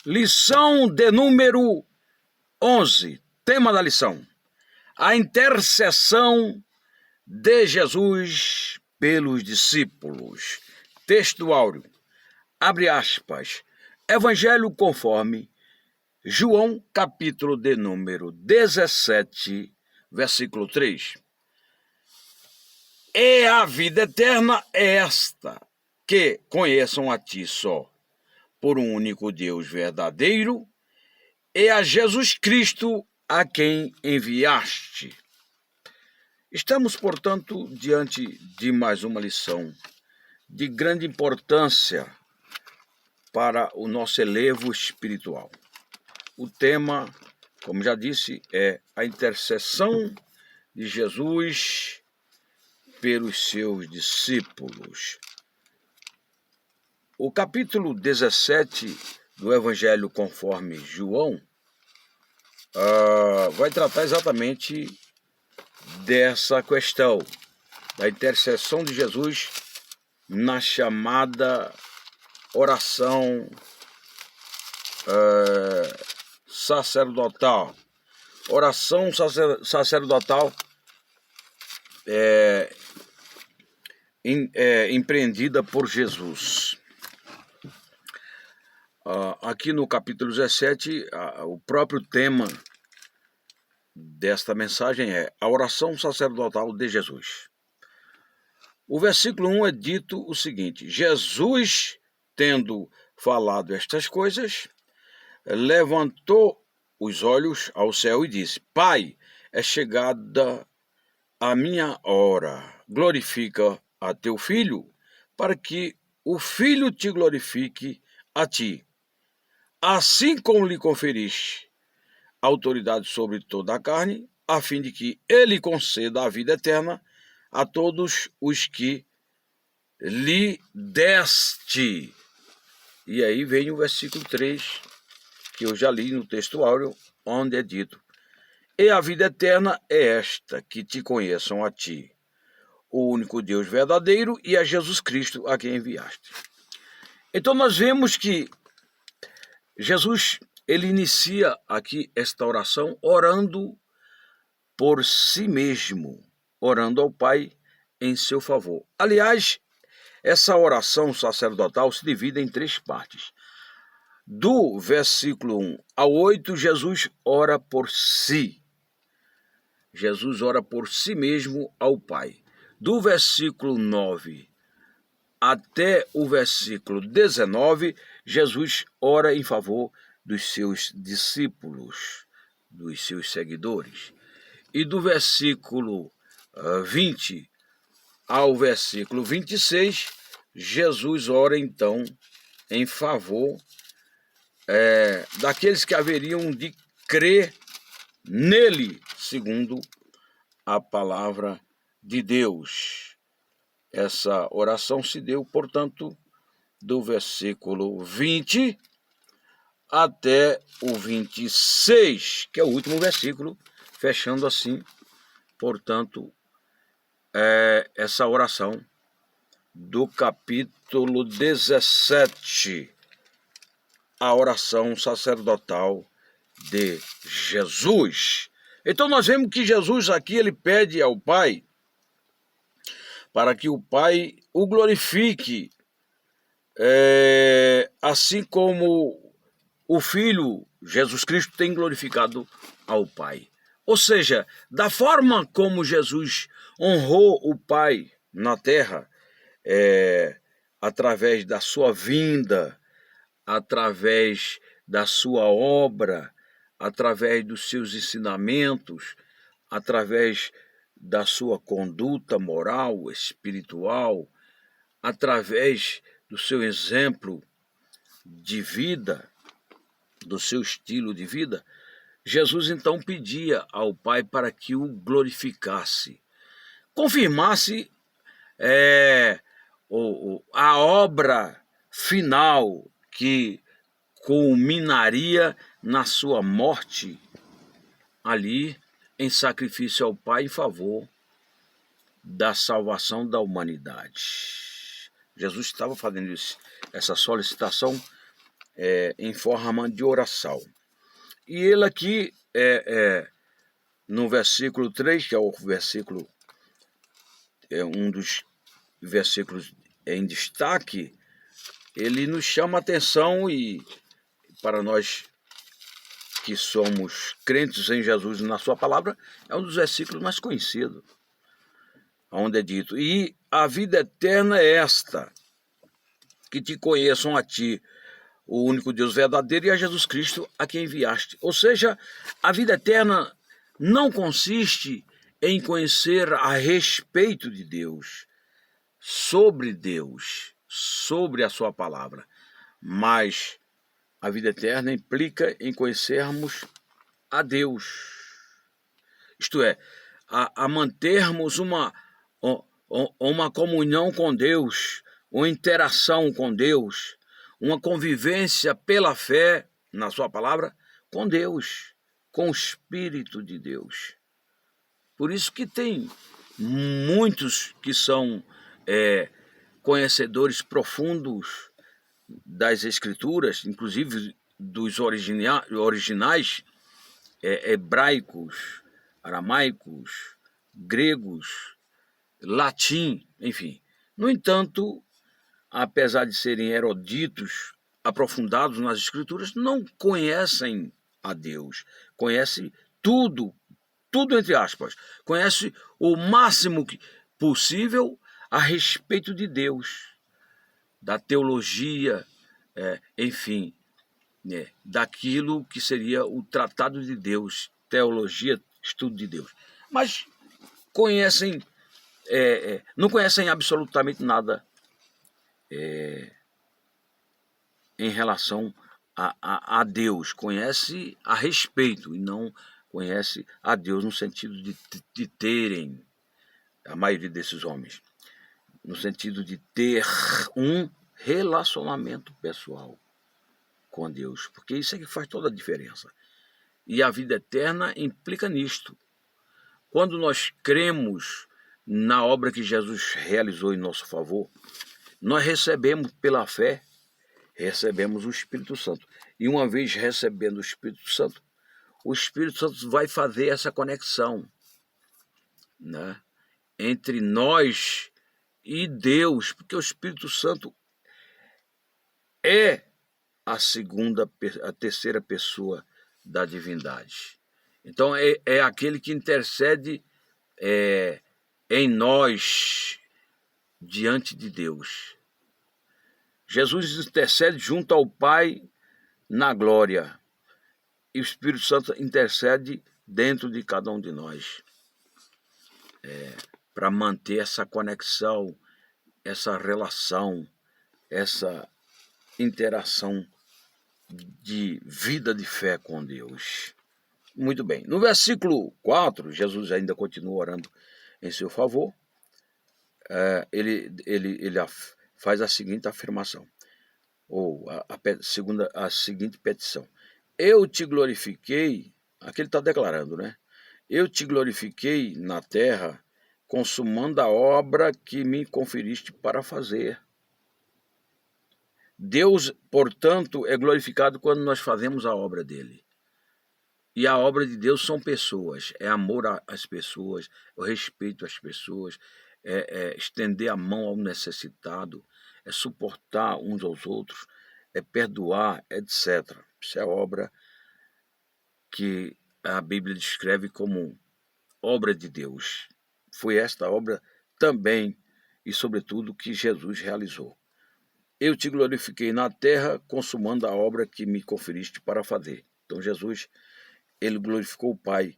Lição de número 11, tema da lição: a intercessão de Jesus pelos discípulos. Texto áureo, abre aspas, Evangelho conforme João, capítulo de número 17, versículo 3. E a vida eterna é esta, que conheçam a ti só, por um único Deus verdadeiro, e a Jesus Cristo a quem enviaste. Estamos, portanto, diante de mais uma lição de grande importância para o nosso elevo espiritual. O tema, como já disse, é a intercessão de Jesus pelos seus discípulos. O capítulo 17 do Evangelho conforme João vai tratar exatamente dessa questão, da intercessão de Jesus na chamada oração sacerdotal. Oração sacerdotal empreendida por Jesus. Aqui no capítulo 17, o próprio tema desta mensagem é a oração sacerdotal de Jesus. O versículo 1 é dito o seguinte: Jesus, tendo falado estas coisas, levantou os olhos ao céu e disse: Pai, é chegada a minha hora, glorifica a teu Filho, para que o Filho te glorifique a ti, assim como lhe conferiste autoridade sobre toda a carne, a fim de que ele conceda a vida eterna a todos os que lhe deste. E aí vem o versículo 3, que eu já li no texto áureo, onde é dito: E a vida eterna é esta, que te conheçam a ti, o único Deus verdadeiro, e a Jesus Cristo a quem enviaste. Então nós vemos que Jesus, ele inicia aqui esta oração orando por si mesmo, orando ao Pai em seu favor. Aliás, essa oração sacerdotal se divide em 3 partes. Do versículo 1 ao 8, Jesus ora por si. Jesus ora por si mesmo ao Pai. Do versículo 9 até o versículo 19, Jesus ora em favor dos seus discípulos, dos seus seguidores. E do versículo 20 ao versículo 26, Jesus ora então em favor daqueles que haveriam de crer nele, segundo a palavra de Deus. Essa oração se deu, portanto, do versículo 20 até o 26, que é o último versículo, fechando assim, portanto, essa oração do capítulo 17, a oração sacerdotal de Jesus. Então nós vemos que Jesus aqui, ele pede ao Pai para que o Pai o glorifique, assim como o Filho, Jesus Cristo, tem glorificado ao Pai. Ou seja, da forma como Jesus honrou o Pai na terra, através da sua vinda, através da sua obra, através dos seus ensinamentos, através da sua conduta moral, espiritual, através do seu exemplo de vida, do seu estilo de vida, Jesus então pedia ao Pai para que o glorificasse, confirmasse a obra final que culminaria na sua morte ali em sacrifício ao Pai em favor da salvação da humanidade. Jesus estava fazendo essa solicitação em forma de oração. E ele aqui, no versículo 3, que é o versículo, um dos versículos em destaque, ele nos chama a atenção, e para nós que somos crentes em Jesus e na sua palavra, é um dos versículos mais conhecidos, onde é dito: e a vida eterna é esta, que te conheçam a ti, o único Deus verdadeiro, e a Jesus Cristo a quem enviaste. Ou seja, a vida eterna não consiste em conhecer a respeito de Deus, sobre a sua palavra, mas a vida eterna implica em conhecermos a Deus, isto é, a mantermos uma comunhão com Deus, uma interação com Deus, uma convivência pela fé na sua palavra com Deus, com o Espírito de Deus. Por isso que tem muitos que são conhecedores profundos das Escrituras, inclusive dos originais hebraicos, aramaicos, gregos, latim, enfim. No entanto, apesar de serem eruditos, aprofundados nas Escrituras, não conhecem a Deus, conhecem tudo entre aspas, conhece o máximo possível a respeito de Deus, da teologia, enfim, daquilo que seria o tratado de Deus, teologia, estudo de Deus. Mas não conhecem absolutamente nada em relação a Deus, conhece a respeito e não conhece a Deus no sentido de terem, a maioria desses homens, no sentido de ter um relacionamento pessoal com Deus, porque isso é que faz toda a diferença. E a vida eterna implica nisto. Quando nós cremos na obra que Jesus realizou em nosso favor, nós recebemos pela fé, recebemos o Espírito Santo. E uma vez recebendo o Espírito Santo vai fazer essa conexão, né, entre nós e Deus, porque o Espírito Santo é a terceira pessoa da divindade. Então é aquele que intercede em nós diante de Deus. Jesus intercede junto ao Pai na glória, e o Espírito Santo intercede dentro de cada um de nós, para manter essa conexão, essa relação, essa interação de vida de fé com Deus. Muito bem. No versículo 4, Jesus ainda continua orando em seu favor. Ele faz a seguinte afirmação, ou a seguinte petição: eu te glorifiquei, aqui ele está declarando, né? Eu te glorifiquei na terra, consumando a obra que me conferiste para fazer. Deus, portanto, é glorificado quando nós fazemos a obra dele. E a obra de Deus são pessoas, é amor às pessoas, o respeito às pessoas, é estender a mão ao necessitado, é suportar uns aos outros, é perdoar, etc. Isso é obra que a Bíblia descreve como obra de Deus. Foi esta obra também e, sobretudo, que Jesus realizou. Eu te glorifiquei na terra, consumando a obra que me conferiste para fazer. Então Jesus, ele glorificou o Pai,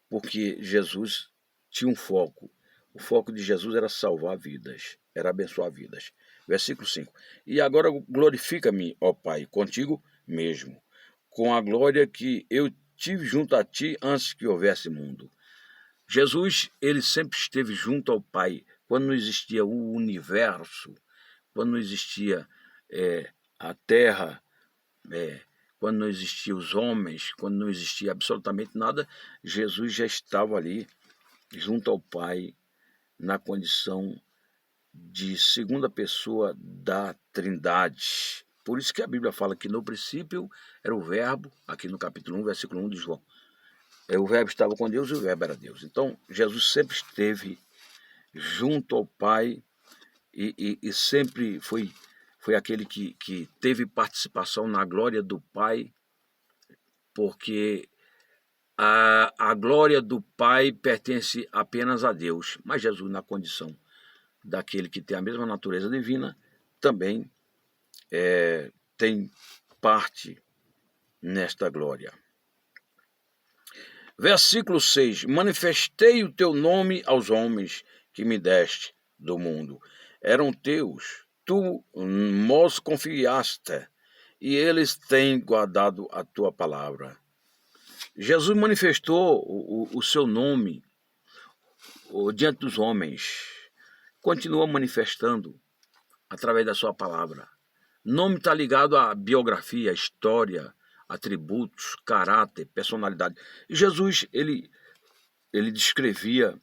porque Jesus tinha um foco. O foco de Jesus era salvar vidas, era abençoar vidas. Versículo 5. E agora glorifica-me, ó Pai, contigo mesmo, com a glória que eu tive junto a ti antes que houvesse mundo. Jesus, ele sempre esteve junto ao Pai, quando não existia o universo, quando não existia a terra, quando não existiam os homens, quando não existia absolutamente nada, Jesus já estava ali, junto ao Pai, na condição de segunda pessoa da Trindade. Por isso que a Bíblia fala que no princípio era o verbo, aqui no capítulo 1, versículo 1 de João. O verbo estava com Deus e o verbo era Deus. Então, Jesus sempre esteve junto ao Pai e sempre foi aquele que teve participação na glória do Pai, porque a glória do Pai pertence apenas a Deus, mas Jesus, na condição daquele que tem a mesma natureza divina, também tem parte nesta glória. Versículo 6. Manifestei o teu nome aos homens que me deste do mundo. Eram teus, tu nos confiaste, e eles têm guardado a tua palavra. Jesus manifestou o seu nome diante dos homens. Continua manifestando através da sua palavra. Nome está ligado à biografia, à história, atributos, caráter, personalidade. E Jesus, ele descrevia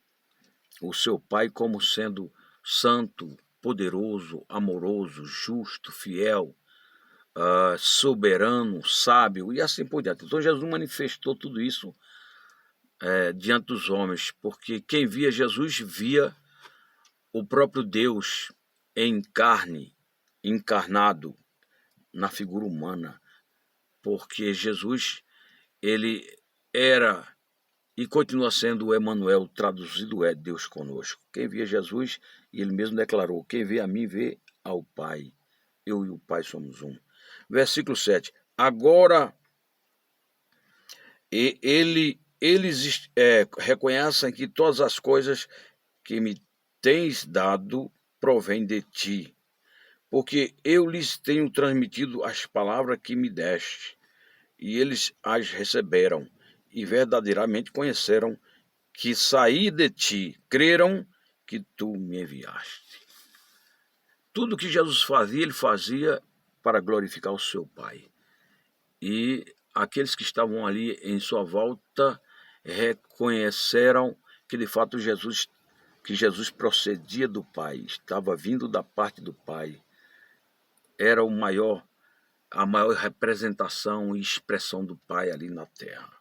o seu Pai como sendo santo, poderoso, amoroso, justo, fiel, soberano, sábio e assim por diante. Então Jesus manifestou tudo isso diante dos homens, porque quem via Jesus via o próprio Deus em carne, encarnado na figura humana, porque Jesus, ele era e continua sendo o Emanuel, traduzido é Deus conosco. Quem via Jesus, e ele mesmo declarou, quem vê a mim vê ao Pai, eu e o Pai somos um. Versículo 7, agora eles reconhecem que todas as coisas que me tens dado provém de ti, porque eu lhes tenho transmitido as palavras que me deste, e eles as receberam, e verdadeiramente conheceram que saí de ti, creram que tu me enviaste. Tudo que Jesus fazia, ele fazia para glorificar o seu Pai. E aqueles que estavam ali em sua volta reconheceram que de fato Jesus procedia do Pai, estava vindo da parte do Pai. Era a maior representação e expressão do Pai ali na terra.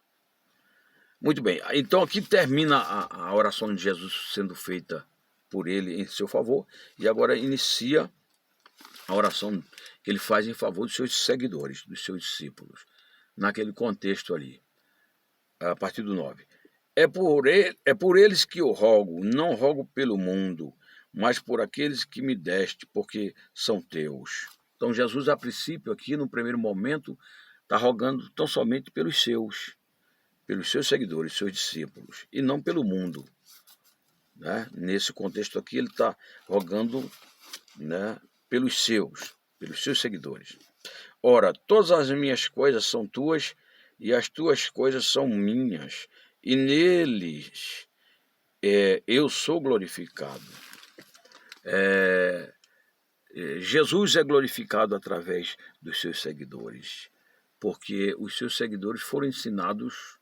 Muito bem, então aqui termina a oração de Jesus sendo feita por ele em seu favor, e agora inicia a oração que ele faz em favor dos seus seguidores, dos seus discípulos, naquele contexto ali, a partir do 9. É por eles que eu rogo, não rogo pelo mundo, mas por aqueles que me deste, porque são teus. Então Jesus, a princípio, aqui no primeiro momento, está rogando tão somente pelos seus seguidores, seus discípulos, e não pelo mundo. Né? Nesse contexto aqui, ele está rogando, né, pelos seus seguidores. Ora, todas as minhas coisas são tuas, e as tuas coisas são minhas, e neles eu sou glorificado. Jesus é glorificado através dos seus seguidores, porque os seus seguidores foram ensinados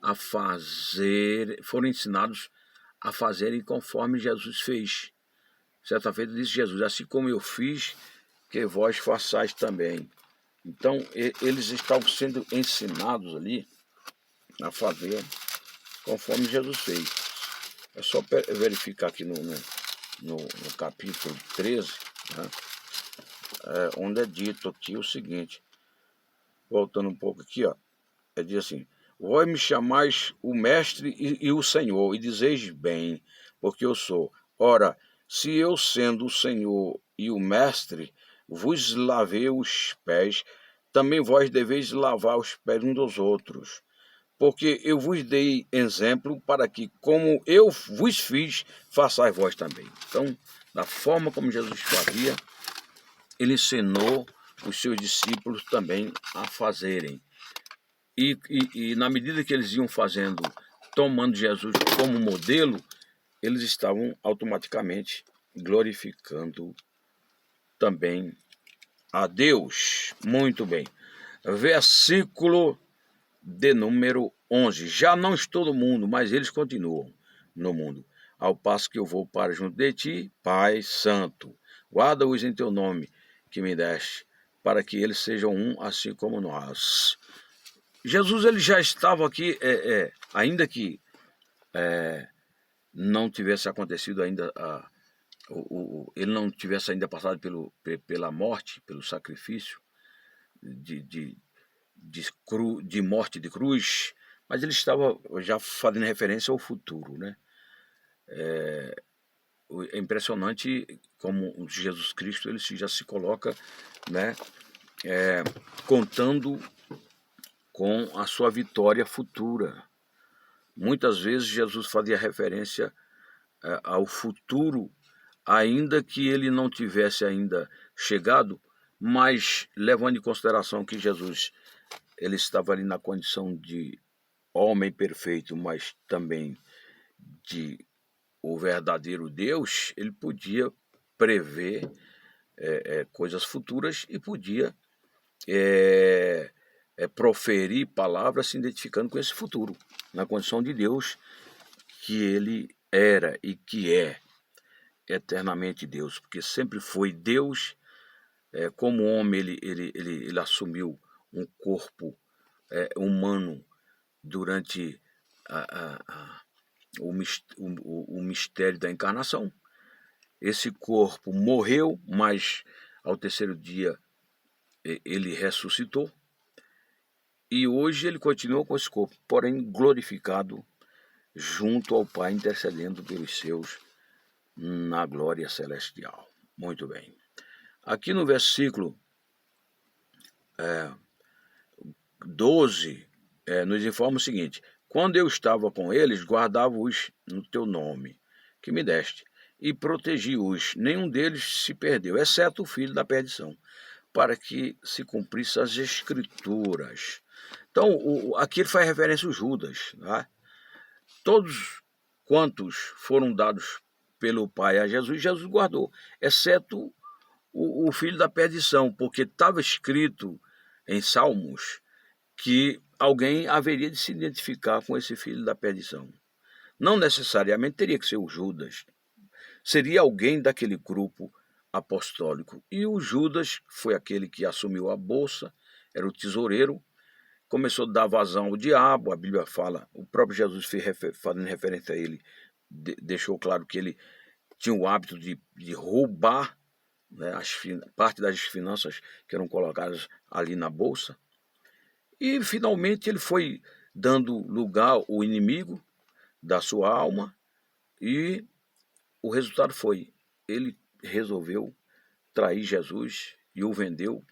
a fazerem conforme Jesus fez. Certa feita disse Jesus, assim como eu fiz, que vós façais também. Então, eles estavam sendo ensinados ali a fazer conforme Jesus fez. É só verificar aqui no capítulo 13, né, onde é dito aqui o seguinte, voltando um pouco aqui, diz assim, vós me chamais o mestre e o Senhor, e dizeis bem, porque eu sou. Ora, se eu, sendo o Senhor e o mestre, vos lavei os pés, também vós deveis lavar os pés uns dos outros. Porque eu vos dei exemplo para que, como eu vos fiz, façais vós também. Então, da forma como Jesus fazia, ele ensinou os seus discípulos também a fazerem. E na medida que eles iam fazendo, tomando Jesus como modelo, eles estavam automaticamente glorificando também a Deus. Muito bem. Versículo de número 11. Já não estou no mundo, mas eles continuam no mundo. Ao passo que eu vou para junto de ti, Pai Santo. Guarda-os em teu nome que me deste, para que eles sejam um, assim como nós. Jesus ele já estava aqui, ainda que não tivesse acontecido ainda, ele não tivesse ainda passado pela morte, pelo sacrifício de morte de cruz, mas ele estava já fazendo referência ao futuro, né? É impressionante como Jesus Cristo ele já se coloca, né, contando com a sua vitória futura. Muitas vezes Jesus fazia referência ao futuro, ainda que ele não tivesse ainda chegado, mas levando em consideração que Jesus ele estava ali na condição de homem perfeito, mas também de o verdadeiro Deus, ele podia prever coisas futuras e podia proferir palavras se identificando com esse futuro, na condição de Deus que ele era e que é eternamente Deus, porque sempre foi Deus. Como homem ele assumiu um corpo humano durante o mistério da encarnação. Esse corpo morreu, mas ao terceiro dia ele ressuscitou. E hoje ele continua com esse corpo, porém glorificado junto ao Pai, intercedendo pelos seus na glória celestial. Muito bem. Aqui no versículo 12, nos informa o seguinte: quando eu estava com eles, guardava-os no teu nome, que me deste, e protegi-os. Nenhum deles se perdeu, exceto o filho da perdição, para que se cumprissem as Escrituras. Então, aqui ele faz referência ao Judas. Tá? Todos quantos foram dados pelo Pai a Jesus, Jesus guardou, exceto o filho da perdição, porque estava escrito em Salmos que alguém haveria de se identificar com esse filho da perdição. Não necessariamente teria que ser o Judas, seria alguém daquele grupo apostólico. E o Judas foi aquele que assumiu a bolsa, era o tesoureiro, começou a dar vazão ao diabo. A Bíblia fala, o próprio Jesus fazendo referência a ele, deixou claro que ele tinha o hábito de roubar, né, parte das finanças que eram colocadas ali na bolsa. E finalmente ele foi dando lugar ao inimigo da sua alma, e o resultado foi, ele resolveu trair Jesus e o vendeu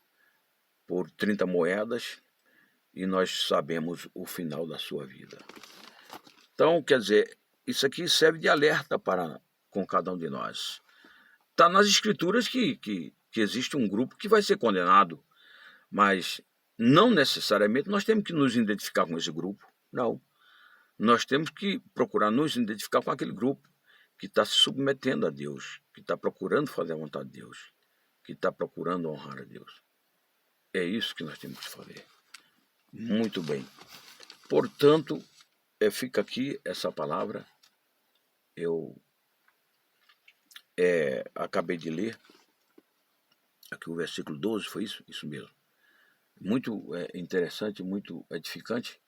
por 30 moedas, e nós sabemos o final da sua vida. Então, quer dizer, isso aqui serve de alerta com cada um de nós. Está nas Escrituras que existe um grupo que vai ser condenado, mas não necessariamente nós temos que nos identificar com esse grupo, não. Nós temos que procurar nos identificar com aquele grupo que está se submetendo a Deus, que está procurando fazer a vontade de Deus, que está procurando honrar a Deus. É isso que nós temos que fazer. Muito bem. Portanto, fica aqui essa palavra. Eu acabei de ler aqui o versículo 12, foi isso? Isso mesmo. Muito interessante, muito edificante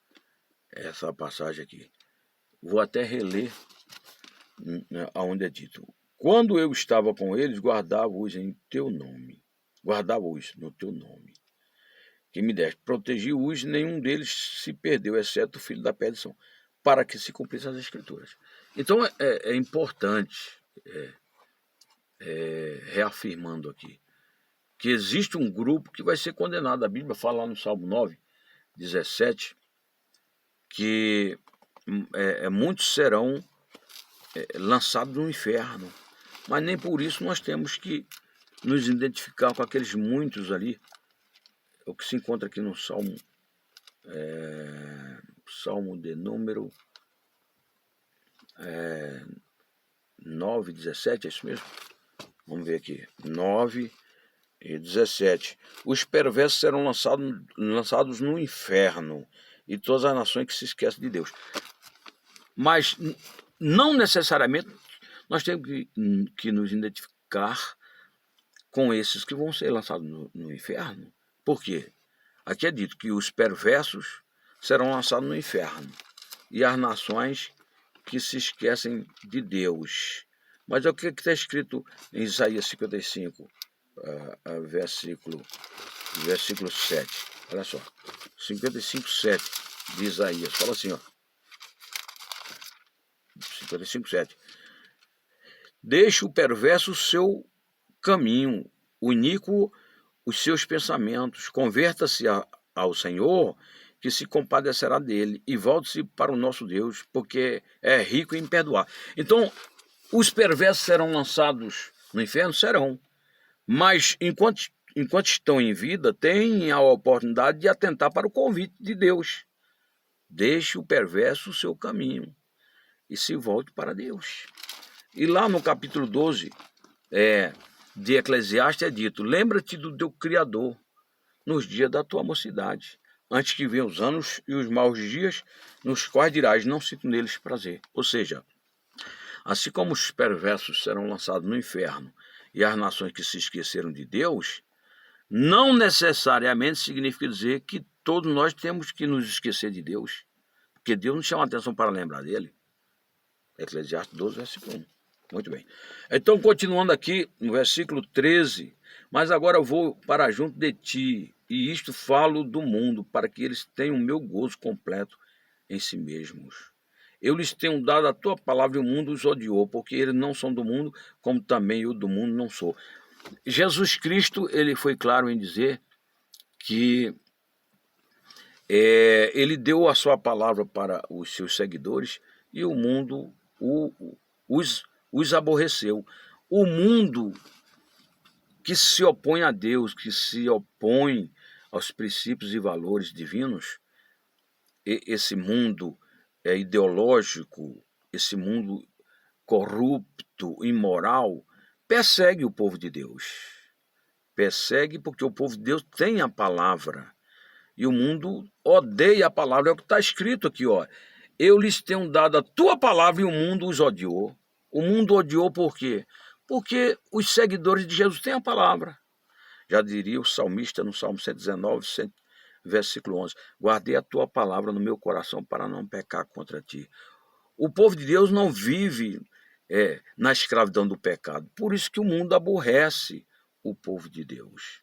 essa passagem aqui. Vou até reler aonde é dito: quando eu estava com eles, guardava-os em teu nome, guardava-os no teu nome, que me deste, protegi-os, nenhum deles se perdeu, exceto o filho da perdição, para que se cumprissem as Escrituras. Então é importante, reafirmando aqui, que existe um grupo que vai ser condenado. A Bíblia fala lá no Salmo 9, 17, que muitos serão lançados no inferno, mas nem por isso nós temos que nos identificar com aqueles muitos ali. O que se encontra aqui no Salmo, Salmo de número 9, 17, é isso mesmo? Vamos ver aqui, 9 e 17. Os perversos serão lançados no inferno, e todas as nações que se esquecem de Deus. Mas não necessariamente nós temos que nos identificar com esses que vão ser lançados no inferno. Por quê? Aqui é dito que os perversos serão lançados no inferno e as nações que se esquecem de Deus. Mas é o que está escrito em Isaías 55, versículo 7. Olha só, 55, 7 de Isaías. Fala assim, ó. 55, 7. Deixe o perverso o seu caminho, o iníquo os seus pensamentos. Converta-se ao Senhor, que se compadecerá dele, e volte-se para o nosso Deus, porque é rico em perdoar. Então, os perversos serão lançados no inferno? Serão. Mas, enquanto estão em vida, têm a oportunidade de atentar para o convite de Deus. Deixe o perverso o seu caminho e se volte para Deus. E lá no capítulo 12 de Eclesiastes é dito: lembra-te do teu Criador nos dias da tua mocidade, antes que venham os anos e os maus dias, nos quais dirás, não sinto neles prazer. Ou seja, assim como os perversos serão lançados no inferno e as nações que se esqueceram de Deus, não necessariamente significa dizer que todos nós temos que nos esquecer de Deus, porque Deus nos chama a atenção para lembrar dele. Eclesiastes 12, versículo 1. Muito bem. Então, continuando aqui no versículo 13, mas agora eu vou para junto de ti, e isto falo do mundo, para que eles tenham o meu gozo completo em si mesmos. Eu lhes tenho dado a tua palavra e o mundo os odiou, porque eles não são do mundo, como também eu do mundo não sou. Jesus Cristo, ele foi claro em dizer que ele deu a sua palavra para os seus seguidores e o mundo os aborreceu. O mundo que se opõe a Deus, que se opõe aos princípios e valores divinos, esse mundo ideológico, esse mundo corrupto, imoral, persegue o povo de Deus. Persegue porque o povo de Deus tem a palavra. E o mundo odeia a palavra. É o que está escrito aqui, ó. Eu lhes tenho dado a tua palavra e o mundo os odiou. O mundo odiou por quê? Porque os seguidores de Jesus têm a palavra. Já diria o salmista no Salmo 119, versículo 11. Guardei a tua palavra no meu coração para não pecar contra ti. O povo de Deus não vive na escravidão do pecado. Por isso que o mundo aborrece o povo de Deus.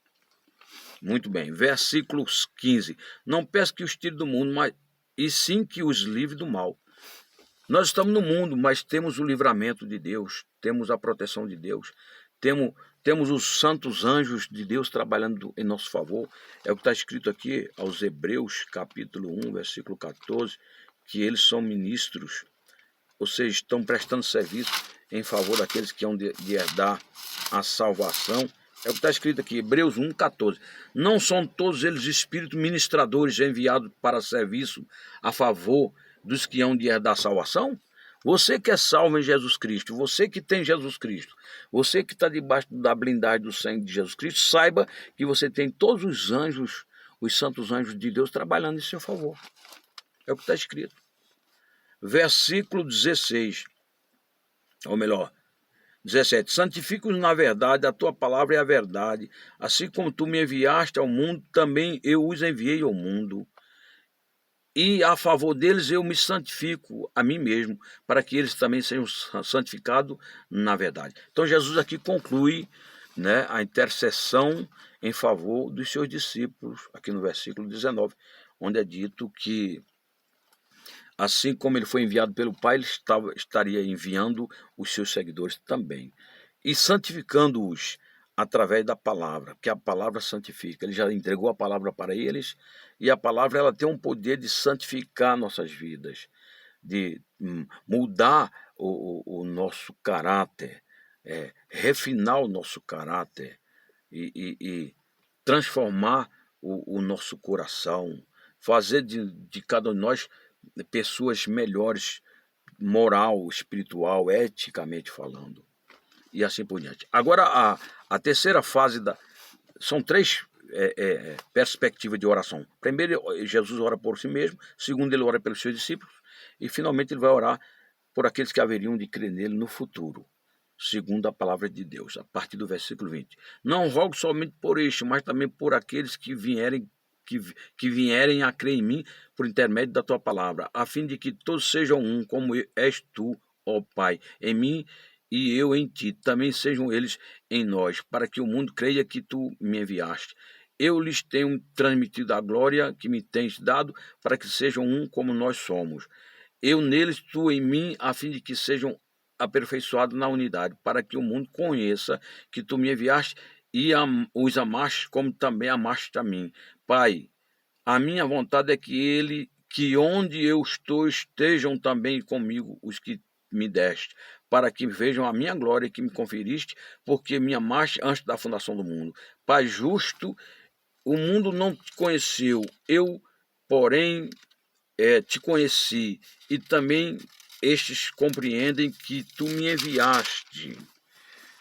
Muito bem, versículo 15. Não peço que os tire do mundo, mas e sim que os livre do mal. Nós estamos no mundo, mas temos o livramento de Deus, temos a proteção de Deus, temos os santos anjos de Deus trabalhando em nosso favor. É o que está escrito aqui aos Hebreus, capítulo 1, versículo 14, que eles são ministros, ou seja, estão prestando serviço em favor daqueles que hão de herdar a salvação. É o que está escrito aqui, Hebreus 1, 14. Não são todos eles espíritos ministradores enviados para serviço a favor dos que hão de herdar a salvação? Você que é salvo em Jesus Cristo, você que tem Jesus Cristo, você que está debaixo da blindagem do sangue de Jesus Cristo, saiba que você tem todos os anjos, os santos anjos de Deus trabalhando em seu favor. É o que está escrito. Versículo 16, ou melhor, 17. Santifica-os na verdade, a tua palavra é a verdade. Assim como tu me enviaste ao mundo, também eu os enviei ao mundo. E a favor deles eu me santifico a mim mesmo, para que eles também sejam santificados na verdade. Então Jesus aqui conclui, a intercessão em favor dos seus discípulos, aqui no versículo 19, onde é dito que assim como ele foi enviado pelo Pai, ele estaria enviando os seus seguidores também. E santificando-os através da palavra, que a palavra santifica. Ele já entregou a palavra para eles, e a palavra ela tem um poder de santificar nossas vidas, de mudar o nosso caráter, refinar o nosso caráter e transformar o nosso coração, fazer de cada um de nós pessoas melhores, moral, espiritual, eticamente falando, e assim por diante. Agora, a terceira fase são três perspectivas de oração. Primeiro, Jesus ora por si mesmo. Segundo, ele ora pelos seus discípulos. E, finalmente, ele vai orar por aqueles que haveriam de crer nele no futuro. segundo a palavra de Deus, a partir do versículo 20. Não rogo somente por este, mas também por aqueles que vierem a crer em mim por intermédio da tua palavra, a fim de que todos sejam um, como és tu, ó Pai, em mim e eu em ti, também sejam eles em nós, para que o mundo creia que tu me enviaste. Eu lhes tenho transmitido a glória que me tens dado, para que sejam um como nós somos. Eu neles, tu em mim, a fim de que sejam aperfeiçoados na unidade, para que o mundo conheça que tu me enviaste e os amaste como também amaste a mim. Pai, a minha vontade é que onde eu estou, estejam também comigo os que me deste, para que vejam a minha glória que me conferiste, porque me amaste antes da fundação do mundo. Pai justo, o mundo não te conheceu, eu, porém, te conheci, e também estes compreendem que tu me enviaste.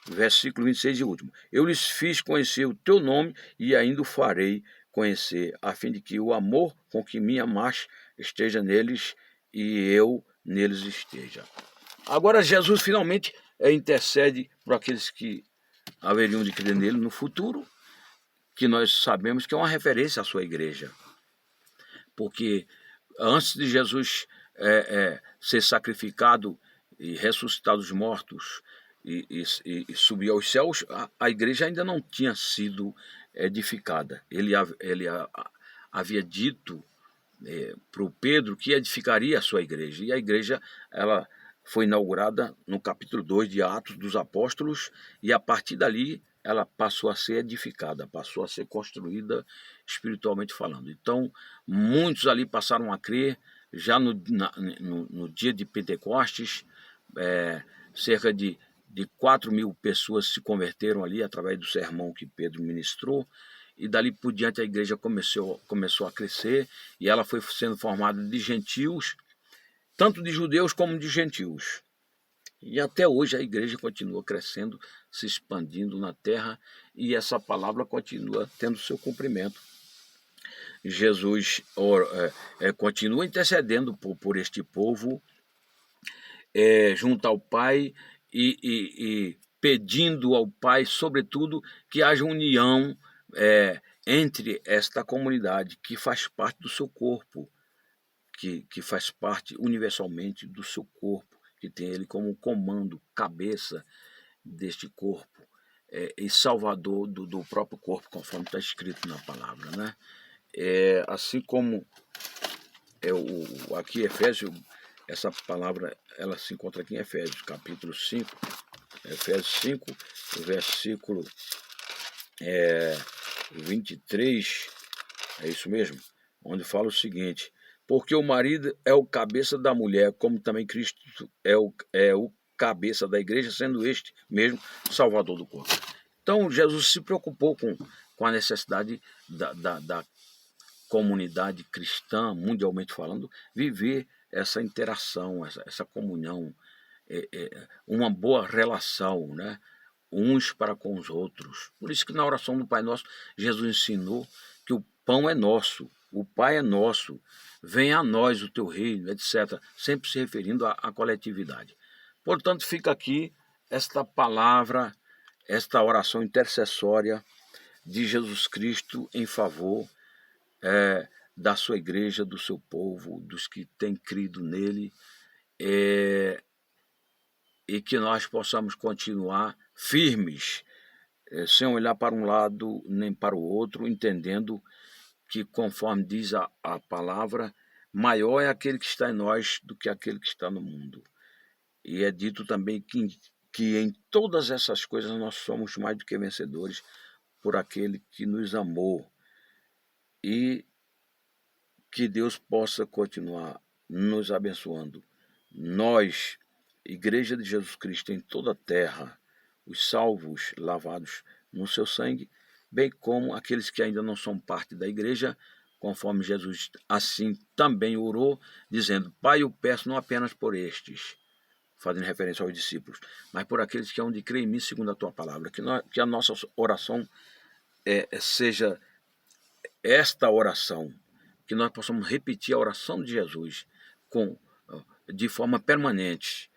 Versículo 26 e último. Eu lhes fiz conhecer o teu nome e ainda o farei conhecer, a fim de que o amor com que me amaste esteja neles e eu neles esteja. Agora Jesus finalmente intercede por aqueles que haveriam de crer nele no futuro, que nós sabemos que é uma referência à sua igreja. Porque antes de Jesus ser sacrificado e ressuscitar dos mortos e subir aos céus, a igreja ainda não tinha sido edificada. Ele havia dito para o Pedro que edificaria a sua igreja. E a igreja ela foi inaugurada no capítulo 2 de Atos dos Apóstolos, e a partir dali ela passou a ser edificada, passou a ser construída espiritualmente falando. Então, muitos ali passaram a crer, já no dia de Pentecostes, cerca de 4.000 pessoas se converteram ali através do sermão que Pedro ministrou, e dali por diante a igreja começou a crescer, e ela foi sendo formada de gentios, tanto de judeus como de gentios. E até hoje a igreja continua crescendo, se expandindo na terra, e essa palavra continua tendo seu cumprimento. Jesus continua intercedendo por este povo, junto ao Pai, e pedindo ao Pai, sobretudo, que haja união entre esta comunidade que faz parte do seu corpo, que faz parte universalmente do seu corpo, que tem ele como comando, cabeça deste corpo, e salvador do próprio corpo, conforme está escrito na palavra, né? Assim como aqui Efésios, essa palavra ela se encontra aqui em Efésios, capítulo 5, Efésios 5, versículo 23, é isso mesmo, onde fala o seguinte: porque o marido é o cabeça da mulher, como também Cristo é o cabeça da igreja, sendo este mesmo salvador do corpo. Então Jesus se preocupou com a necessidade da comunidade cristã, mundialmente falando, viver essa interação, essa comunhão, uma boa relação, né? Uns para com os outros. Por isso que na oração do Pai Nosso, Jesus ensinou que o pão é nosso, o Pai é nosso, venha a nós o teu reino, etc. Sempre se referindo à coletividade. Portanto, fica aqui esta palavra, esta oração intercessória de Jesus Cristo em favor da sua igreja, do seu povo, dos que têm crido nele, e que nós possamos continuar firmes, sem olhar para um lado nem para o outro, entendendo que, conforme diz a palavra, maior é aquele que está em nós do que aquele que está no mundo. E é dito também que em todas essas coisas nós somos mais do que vencedores por aquele que nos amou. E que Deus possa continuar nos abençoando. Nós, Igreja de Jesus Cristo em toda a terra, os salvos lavados no seu sangue, bem como aqueles que ainda não são parte da igreja, conforme Jesus assim também orou, dizendo: Pai, eu peço não apenas por estes, fazendo referência aos discípulos, mas por aqueles que hão de crer em mim segundo a tua palavra. Que a nossa oração seja esta oração, que nós possamos repetir a oração de Jesus de forma permanente,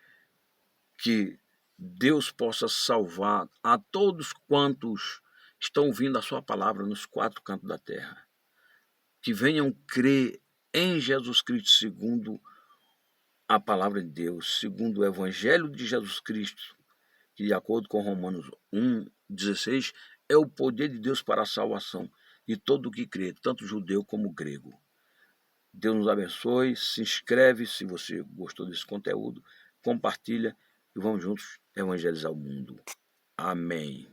que Deus possa salvar a todos quantos estão ouvindo a sua palavra nos 4 cantos da terra, que venham crer em Jesus Cristo segundo a palavra de Deus, segundo o Evangelho de Jesus Cristo, que de acordo com Romanos 1:16, é o poder de Deus para a salvação de todo o que crê, tanto judeu como grego. Deus nos abençoe, se inscreve se você gostou desse conteúdo, compartilha e vamos juntos evangelizar o mundo. Amém.